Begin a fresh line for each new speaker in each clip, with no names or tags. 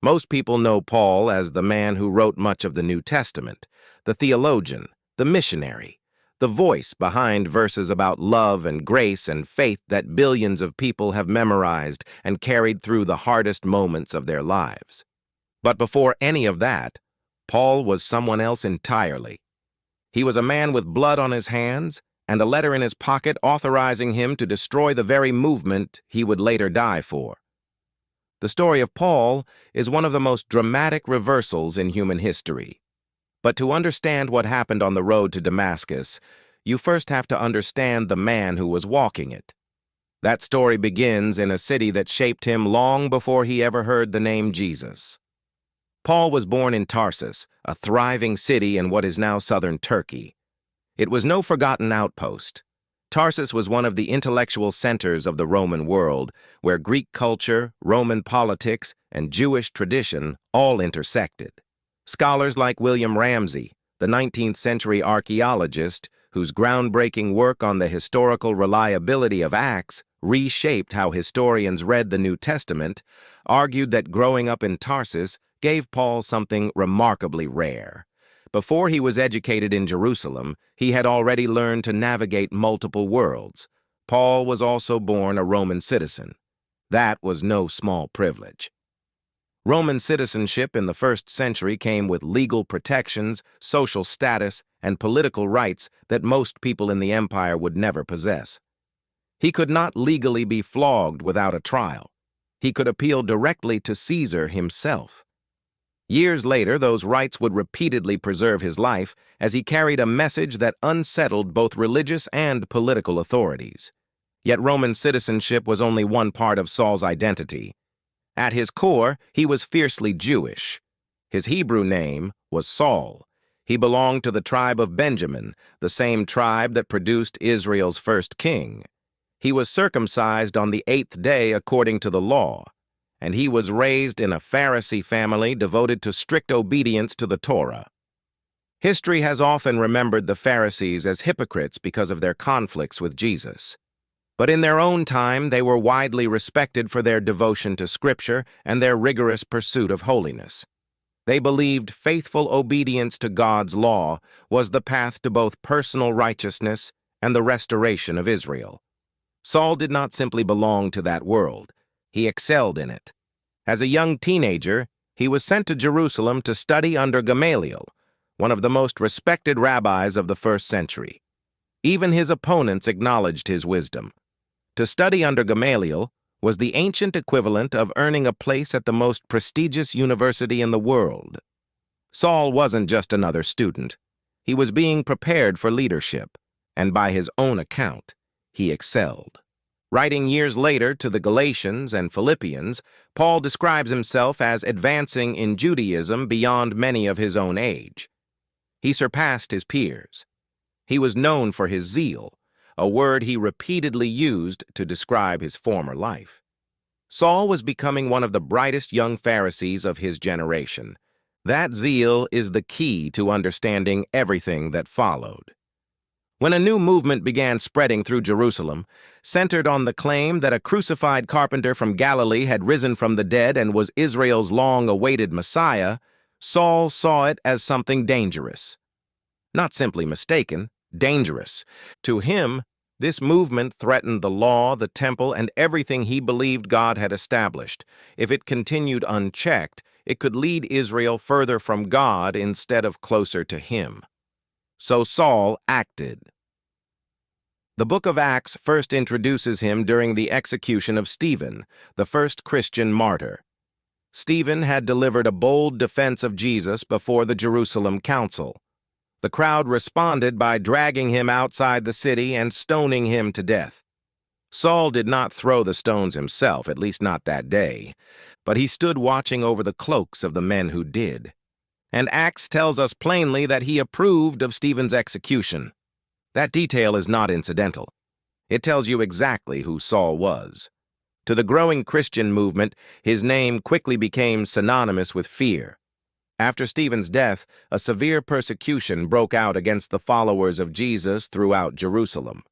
Most people know Paul as the man who wrote much of the New Testament, the theologian, the missionary, the voice behind verses about love and grace and faith that billions of people have memorized and carried through the hardest moments of their lives. But before any of that, Paul was someone else entirely. He was a man with blood on his hands and a letter in his pocket authorizing him to destroy the very movement he would later die for. The story of Paul is one of the most dramatic reversals in human history. But to understand what happened on the road to Damascus, you first have to understand the man who was walking it. That story begins in a city that shaped him long before he ever heard the name Jesus. Paul was born in Tarsus, a thriving city in what is now southern Turkey. It was no forgotten outpost. Tarsus was one of the intellectual centers of the Roman world, where Greek culture, Roman politics, and Jewish tradition all intersected. Scholars like William Ramsay, the 19th century archaeologist, whose groundbreaking work on the historical reliability of Acts reshaped how historians read the New Testament, argued that growing up in Tarsus gave Paul something remarkably rare. Before he was educated in Jerusalem, he had already learned to navigate multiple worlds. Paul was also born a Roman citizen. That was no small privilege. Roman citizenship in the first century came with legal protections, social status, and political rights that most people in the empire would never possess. He could not legally be flogged without a trial. He could appeal directly to Caesar himself. Years later, those rights would repeatedly preserve his life as he carried a message that unsettled both religious and political authorities. Yet Roman citizenship was only one part of Saul's identity. At his core, he was fiercely Jewish. His Hebrew name was Saul. He belonged to the tribe of Benjamin, the same tribe that produced Israel's first king. He was circumcised on the 8th day according to the law, and he was raised in a Pharisee family devoted to strict obedience to the Torah. History has often remembered the Pharisees as hypocrites because of their conflicts with Jesus. But in their own time, they were widely respected for their devotion to Scripture and their rigorous pursuit of holiness. They believed faithful obedience to God's law was the path to both personal righteousness and the restoration of Israel. Saul did not simply belong to that world. He excelled in it. As a young teenager, he was sent to Jerusalem to study under Gamaliel, one of the most respected rabbis of the first century. Even his opponents acknowledged his wisdom. To study under Gamaliel was the ancient equivalent of earning a place at the most prestigious university in the world. Saul wasn't just another student. He was being prepared for leadership, and by his own account, he excelled. Writing years later to the Galatians and Philippians, Paul describes himself as advancing in Judaism beyond many of his own age. He surpassed his peers. He was known for his zeal, a word he repeatedly used to describe his former life. Saul was becoming one of the brightest young Pharisees of his generation. That zeal is the key to understanding everything that followed. When a new movement began spreading through Jerusalem, centered on the claim that a crucified carpenter from Galilee had risen from the dead and was Israel's long-awaited Messiah, Saul saw it as something dangerous. Not simply mistaken, dangerous. To him, this movement threatened the law, the temple, and everything he believed God had established. If it continued unchecked, it could lead Israel further from God instead of closer to him. So Saul acted. The book of Acts first introduces him during the execution of Stephen, the first Christian martyr. Stephen had delivered a bold defense of Jesus before the Jerusalem council. The crowd responded by dragging him outside the city and stoning him to death. Saul did not throw the stones himself, at least not that day, but he stood watching over the cloaks of the men who did. And Acts tells us plainly that he approved of Stephen's execution. That detail is not incidental. It tells you exactly who Saul was. To the growing Christian movement, his name quickly became synonymous with fear. After Stephen's death, a severe persecution broke out against the followers of Jesus throughout Jerusalem.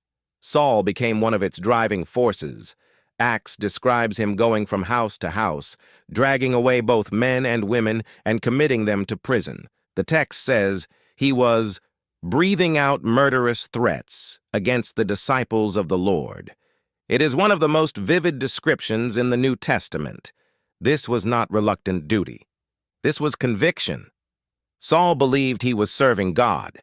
Saul became one of its driving forces. Acts describes him going from house to house, dragging away both men and women and committing them to prison. The text says he was breathing out murderous threats against the disciples of the Lord. It is one of the most vivid descriptions in the New Testament. This was not reluctant duty. This was conviction. Saul believed he was serving God.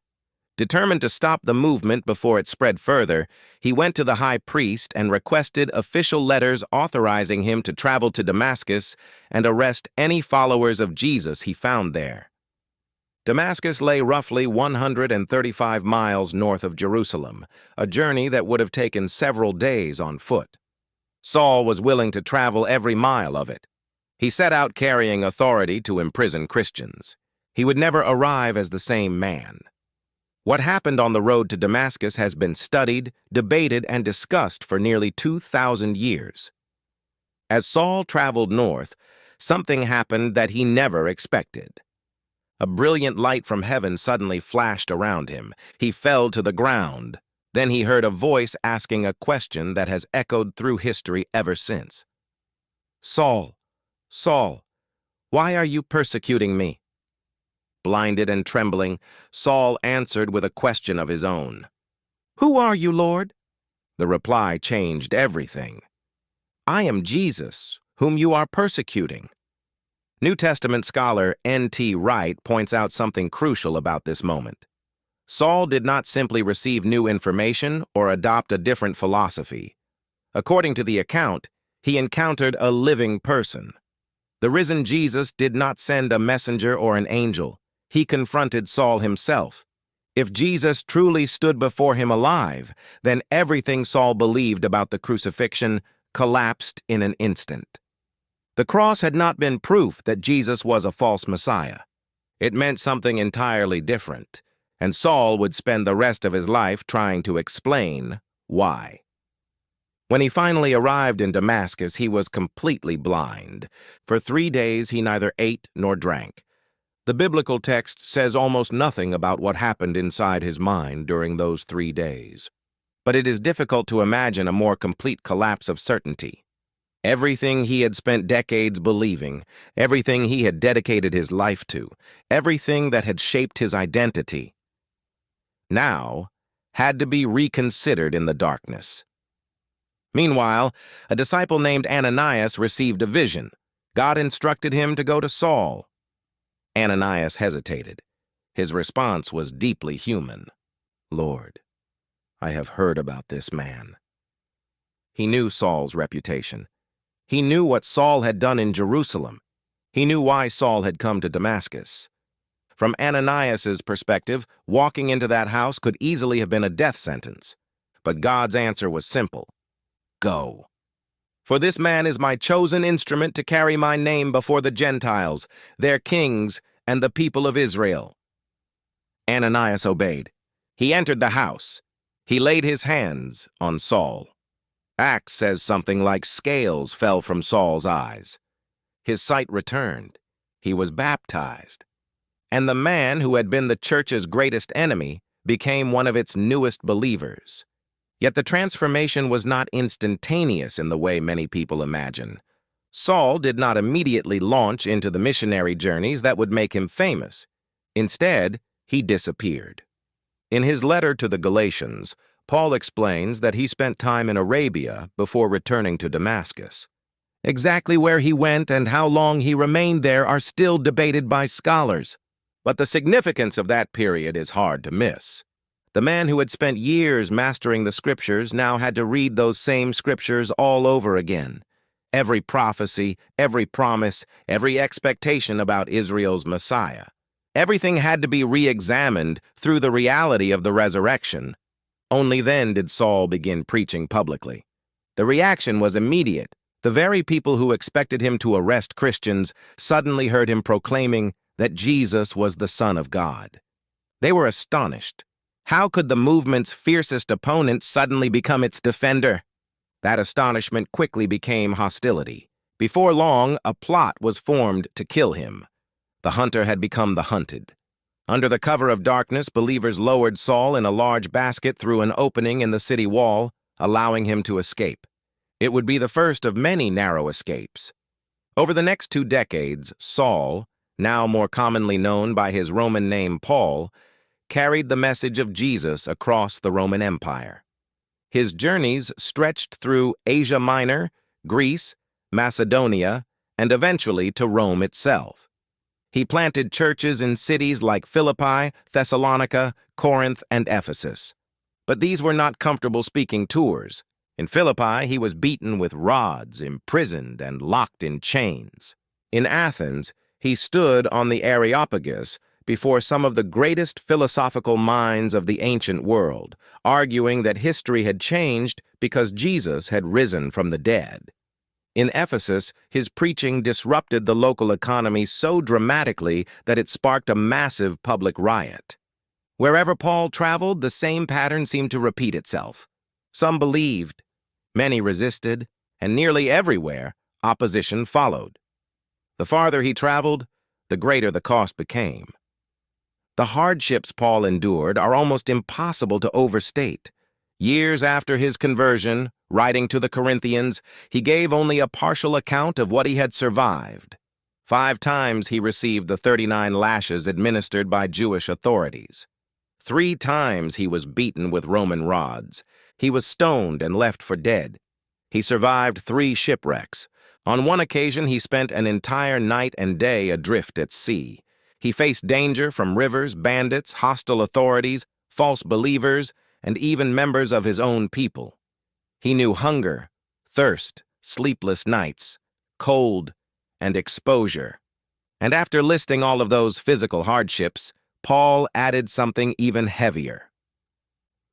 Determined to stop the movement before it spread further, he went to the high priest and requested official letters authorizing him to travel to Damascus and arrest any followers of Jesus he found there. Damascus lay roughly 135 miles north of Jerusalem, a journey that would have taken several days on foot. Saul was willing to travel every mile of it. He set out carrying authority to imprison Christians. He would never arrive as the same man. What happened on the road to Damascus has been studied, debated, and discussed for nearly 2,000 years. As Saul traveled north, something happened that he never expected. A brilliant light from heaven suddenly flashed around him. He fell to the ground. Then he heard a voice asking a question that has echoed through history ever since. "Saul, Saul, why are you persecuting me?" Blinded and trembling, Saul answered with a question of his own. "Who are you, Lord?" The reply changed everything. "I am Jesus, whom you are persecuting." New Testament scholar N.T. Wright points out something crucial about this moment. Saul did not simply receive new information or adopt a different philosophy. According to the account, he encountered a living person. The risen Jesus did not send a messenger or an angel. He confronted Saul himself. If Jesus truly stood before him alive, then everything Saul believed about the crucifixion collapsed in an instant. The cross had not been proof that Jesus was a false Messiah. It meant something entirely different, and Saul would spend the rest of his life trying to explain why. When he finally arrived in Damascus, he was completely blind. For 3 days, he neither ate nor drank. The biblical text says almost nothing about what happened inside his mind during those 3 days. But it is difficult to imagine a more complete collapse of certainty. Everything he had spent decades believing, everything he had dedicated his life to, everything that had shaped his identity, now had to be reconsidered in the darkness. Meanwhile, a disciple named Ananias received a vision. God instructed him to go to Saul. Ananias hesitated. His response was deeply human. "Lord, I have heard about this man." He knew Saul's reputation. He knew what Saul had done in Jerusalem. He knew why Saul had come to Damascus. From Ananias's perspective, walking into that house could easily have been a death sentence. But God's answer was simple. "Go. For this man is my chosen instrument to carry my name before the Gentiles, their kings, and the people of Israel." Ananias obeyed. He entered the house. He laid his hands on Saul. Acts says something like scales fell from Saul's eyes. His sight returned. He was baptized. And the man who had been the church's greatest enemy became one of its newest believers. Yet the transformation was not instantaneous in the way many people imagine. Saul did not immediately launch into the missionary journeys that would make him famous. Instead, he disappeared. In his letter to the Galatians, Paul explains that he spent time in Arabia before returning to Damascus. Exactly where he went and how long he remained there are still debated by scholars. But the significance of that period is hard to miss. The man who had spent years mastering the scriptures now had to read those same scriptures all over again. Every prophecy, every promise, every expectation about Israel's Messiah. Everything had to be re-examined through the reality of the resurrection. Only then did Saul begin preaching publicly. The reaction was immediate. The very people who expected him to arrest Christians suddenly heard him proclaiming that Jesus was the Son of God. They were astonished. How could the movement's fiercest opponent suddenly become its defender? That astonishment quickly became hostility. Before long, a plot was formed to kill him. The hunter had become the hunted. Under the cover of darkness, believers lowered Saul in a large basket through an opening in the city wall, allowing him to escape. It would be the first of many narrow escapes. Over the next 2 decades, Saul, now more commonly known by his Roman name Paul, carried the message of Jesus across the Roman Empire. His journeys stretched through Asia Minor, Greece, Macedonia, and eventually to Rome itself. He planted churches in cities like Philippi, Thessalonica, Corinth, and Ephesus. But these were not comfortable speaking tours. In Philippi, he was beaten with rods, imprisoned, and locked in chains. In Athens, he stood on the Areopagus before some of the greatest philosophical minds of the ancient world, arguing that history had changed because Jesus had risen from the dead. In Ephesus, his preaching disrupted the local economy so dramatically that it sparked a massive public riot. Wherever Paul traveled, the same pattern seemed to repeat itself. Some believed, many resisted, and nearly everywhere, opposition followed. The farther he traveled, the greater the cost became. The hardships Paul endured are almost impossible to overstate. Years after his conversion, writing to the Corinthians, he gave only a partial account of what he had survived. 5 times he received the 39 lashes administered by Jewish authorities. 3 times he was beaten with Roman rods. He was stoned and left for dead. He survived 3 shipwrecks. On one occasion, he spent an entire night and day adrift at sea. He faced danger from rivers, bandits, hostile authorities, false believers, and even members of his own people. He knew hunger, thirst, sleepless nights, cold, and exposure. And after listing all of those physical hardships, Paul added something even heavier: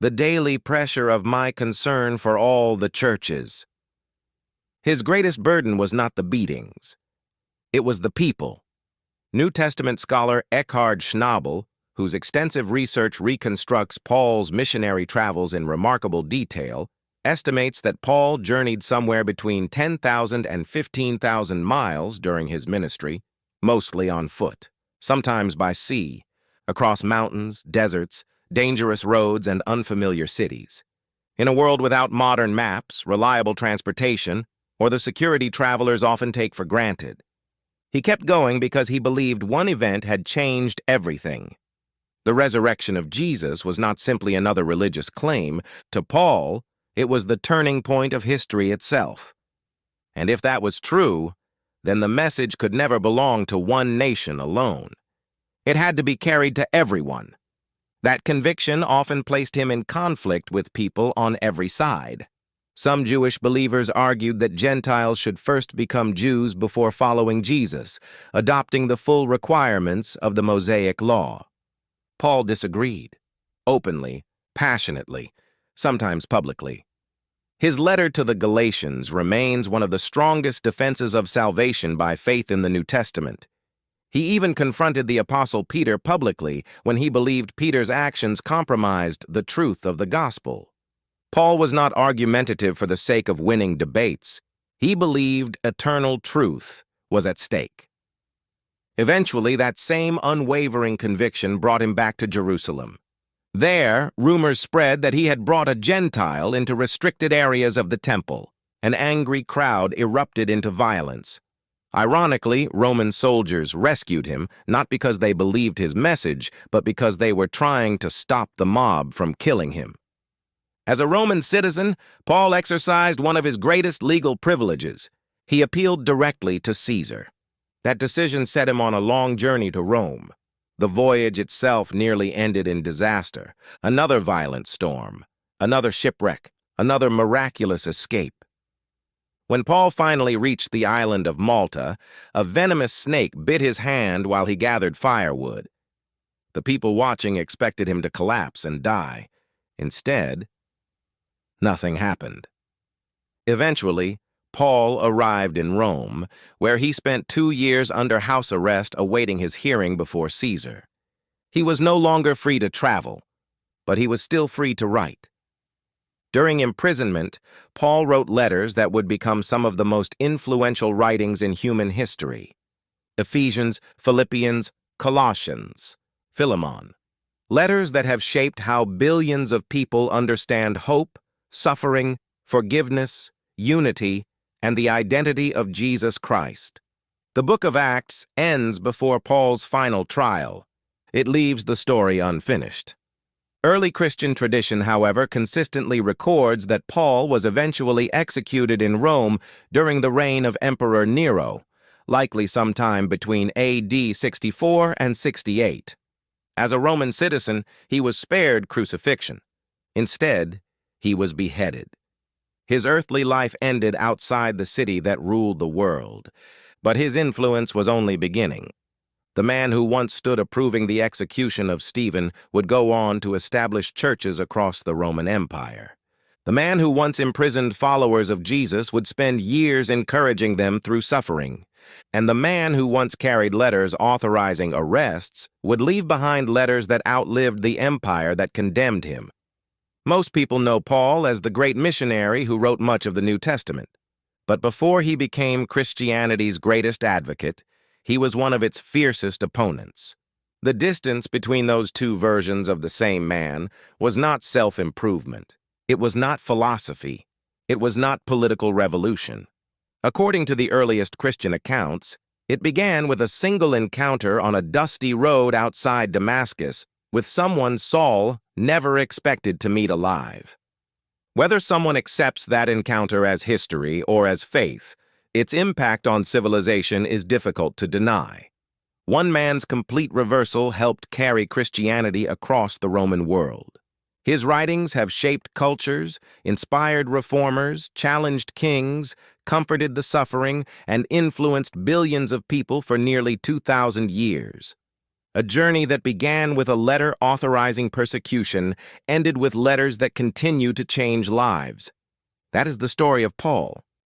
the daily pressure of my concern for all the churches. His greatest burden was not the beatings. It was the people. New Testament scholar Eckhard Schnabel, whose extensive research reconstructs Paul's missionary travels in remarkable detail, estimates that Paul journeyed somewhere between 10,000 and 15,000 miles during his ministry, mostly on foot, sometimes by sea, across mountains, deserts, dangerous roads, and unfamiliar cities. In a world without modern maps, reliable transportation, or the security travelers often take for granted, he kept going because he believed one event had changed everything. The resurrection of Jesus was not simply another religious claim. To Paul, it was the turning point of history itself. And if that was true, then the message could never belong to one nation alone. It had to be carried to everyone. That conviction often placed him in conflict with people on every side. Some Jewish believers argued that Gentiles should first become Jews before following Jesus, adopting the full requirements of the Mosaic law. Paul disagreed, openly, passionately, sometimes publicly. His letter to the Galatians remains one of the strongest defenses of salvation by faith in the New Testament. He even confronted the Apostle Peter publicly when he believed Peter's actions compromised the truth of the gospel. Paul was not argumentative for the sake of winning debates. He believed eternal truth was at stake. Eventually, that same unwavering conviction brought him back to Jerusalem. There, rumors spread that he had brought a Gentile into restricted areas of the temple. An angry crowd erupted into violence. Ironically, Roman soldiers rescued him, not because they believed his message, but because they were trying to stop the mob from killing him. As a Roman citizen, Paul exercised one of his greatest legal privileges. He appealed directly to Caesar. That decision set him on a long journey to Rome. The voyage itself nearly ended in disaster. Another violent storm, another shipwreck, another miraculous escape. When Paul finally reached the island of Malta, a venomous snake bit his hand while he gathered firewood. The people watching expected him to collapse and die. Instead, nothing happened. Eventually, Paul arrived in Rome, where he spent 2 years under house arrest awaiting his hearing before Caesar. He was no longer free to travel, but he was still free to write. During imprisonment, Paul wrote letters that would become some of the most influential writings in human history: Ephesians, Philippians, Colossians, Philemon. Letters that have shaped how billions of people understand hope, suffering, forgiveness, unity, and the identity of Jesus Christ. The book of Acts ends before Paul's final trial. It leaves the story unfinished. Early Christian tradition, however, consistently records that Paul was eventually executed in Rome during the reign of Emperor Nero, likely sometime between AD 64 and 68. As a Roman citizen, he was spared crucifixion. Instead, he was beheaded. His earthly life ended outside the city that ruled the world, but his influence was only beginning. The man who once stood approving the execution of Stephen would go on to establish churches across the Roman Empire. The man who once imprisoned followers of Jesus would spend years encouraging them through suffering. And the man who once carried letters authorizing arrests would leave behind letters that outlived the empire that condemned him. Most people know Paul as the great missionary who wrote much of the New Testament. But before he became Christianity's greatest advocate, he was one of its fiercest opponents. The distance between those two versions of the same man was not self-improvement. It was not philosophy. It was not political revolution. According to the earliest Christian accounts, it began with a single encounter on a dusty road outside Damascus with someone Saul never expected to meet alive. Whether someone accepts that encounter as history or as faith, its impact on civilization is difficult to deny. One man's complete reversal helped carry Christianity across the Roman world. His writings have shaped cultures, inspired reformers, challenged kings, comforted the suffering, and influenced billions of people for nearly 2,000 years. A journey that began with a letter authorizing persecution ended with letters that continue to change lives. That is the story of Paul,